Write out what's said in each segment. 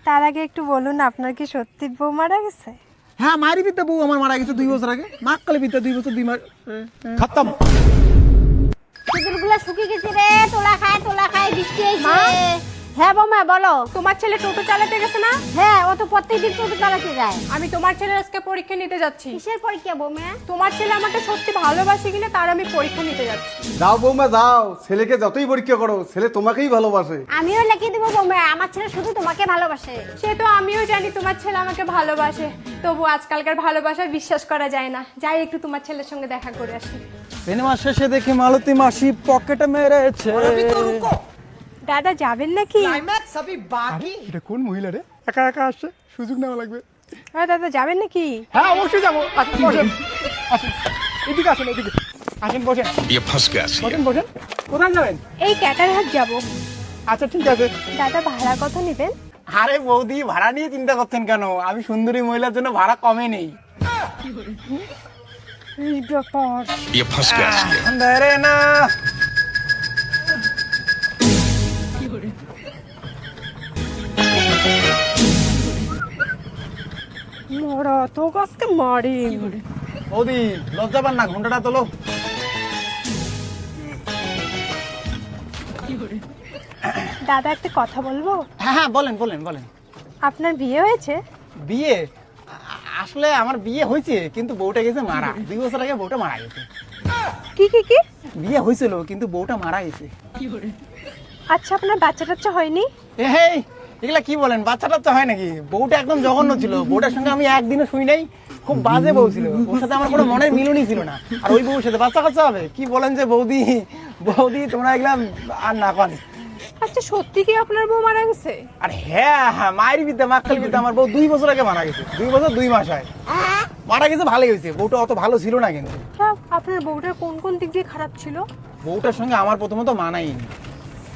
তার আগে একটু বলুন, আপনার কি সত্যি বউ মারা গেছে? হ্যাঁ, মায়ের বিদ্যা বউ আমার মারা গেছে 2 বছর আগে। মাকালে বিদ্যা 2 বছর 2 মাস খতম। সিঁদুরগুলো শুকিয়ে গেছে রে, তোলা খায় বৃষ্টি হয়েছে। হ্যাঁ বৌমা বলো। তোমার ছেলে টোটো চালাতে গেছে না? হ্যাঁ, ও তো প্রত্যেকদিন টোটো চালাতে যায়। আমি তোমার ছেলের আজকে পরীক্ষা নিতে যাচ্ছি। কিসের পরীক্ষা বৌমা? তোমার ছেলে আমাকে সত্যি ভালোবাসে কিনা তার আমি পরীক্ষা নিতে যাচ্ছি। যাও বৌমা যাও, ছেলেকে যতই পরীক্ষা করো ছেলে তোমাকেই ভালোবাসে। আমিও লিখে দেবো বৌমা, আমার ছেলে শুধু তোমাকে ভালোবাসে। সে তো আমিও জানি তোমার ছেলে আমাকে ভালোবাসে, তবু আজকালকার ভালোবাসা বিশ্বাস করা যায় না। যাই একটু তোমার ছেলের সঙ্গে দেখা করে আসি। সিনেমা শেষে দেখি মালতী মাসি পকেটে মেরেছে। দাদা যাবেন নাকি? এটা কোন মহিলা রে? একা একা আসছে, সুযোগ নেওয়া লাগবে। হ্যাঁ দাদা যাবেন নাকি? হ্যাঁ অবশ্যই যাবো। আসেন বসেন, আসেন এদিকে, আসেন এদিকে, আসেন বসেন। ये फंस गया सी। বসেন বসেন। কোথায় যাবেন? এই ক্যাটারহাট যাব। আচ্ছা ঠিক আছে। দাদা ভাড়া কত নেবেন? আরে বৌদি, ভাড়া নিয়ে চিন্তা করছেন কেন? আমি সুন্দরী মহিলার জন্য ভাড়া কমে নেই। এই ব্যাপার। ये फंस गया सी। ধরে না। মরা তো আজকে মারি। বৌদি লজ্জা পান না, ঘন্টাটা তোলো। দাদা একটা কথা বলবো? হ্যাঁ হ্যাঁ বলেন বলেন বলেন। আপনার বিয়ে হয়েছে? বিয়ে? আসলে আমার বিয়ে হয়েছে, কিন্তু বউটা গেছে মারা। 2 বছর আগে বউটা মারা গেছে। কি কি কি? বিয়ে হয়েছিল কিন্তু বউটা মারা গেছে। আচ্ছা আপনার বাচ্চা টাচ্চা হয়নি? এই এগুলা কি বলেন? বাচ্চা টাচ্চা হয় নাকি? বউটা একদম জঘন্য ছিল। বউটার সঙ্গে আমি একদিনও শুই নাই। খুব বাজে বউ ছিল। ওর সাথে আমার কোনো মনের মিলনই ছিল না। আর ওই বউর সাথে বাচ্চা কাচ্চা হবে? কি বলেন যে বৌদি, বৌদি তোমরা এগুলা আর না কন। আচ্ছা সত্যি কি আপনার বউ মারা গেছে? আর হ্যাঁ হ্যাঁ, মায়ের বিদ্যা মাক্কাল বিদ্যা, আমার বউ 2 বছর আগে মারা গেছে। 2 বছর 2 মাস হয় মারা গেছে। ভালোই হয়েছে, বউটা অত ভালো ছিল না কিন্তু। আপনার বউটার কোন কোন দিক দিয়ে খারাপ ছিল? বউটার সঙ্গে আমার প্রথমত মানায়নি।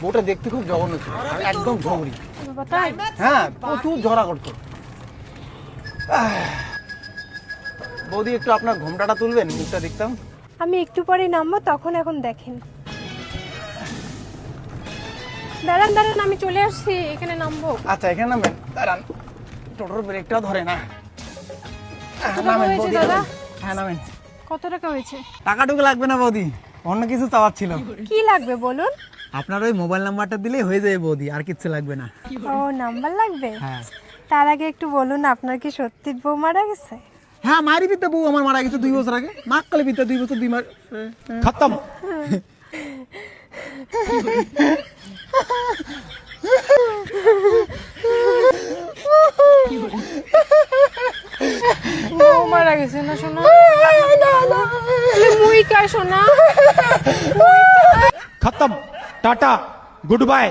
বউটা দেখতে খুব জঘন্য ছিল, আর একদম ঝগড়ি। তাই? হ্যাঁ, প্রচুর ঝগড়া করতো। বৌদি একটু আপনার ঘোমটাটা তুলবেন, মুখটা দেখতাম। আমি একটু পরে নামবো, তখন এখন দেখেন। দাঁড়ান দাঁড়ান, আমি চলে আসছি, এখানে নামবো। আচ্ছা এখানে নামবেন, দাঁড়ান। টোটোর ব্রেকটাও ধরে না। কত টাকা নামেন হয়েছে বৌদি, দাদা? হ্যাঁ নামেন। কত টাকা হয়েছে? টাকাটুকু লাগবে না বৌদি, অন্য কিছু চাওয়ার ছিল। কি লাগবে বলুন? আপনার ওই মোবাইল নাম্বারটা দিলেই হয়ে যাবে বৌদি, আর কিচ্ছু লাগবে না। ও নাম্বার লাগবে? হ্যাঁ তার আগে একটু বলুন, আপনার কি সত্যি বউ মারা গেছে? হ্যাঁ, মায়ের বিদ্যা বউ আমার মারা গেছে 2 বছর আগে। মাকালে বিদ্যা 2 বছর 2 মাস খতম। বউ মারা গেছে না সোনা? মুই কার সোনা? खत्म, टाटा, गुड बाय।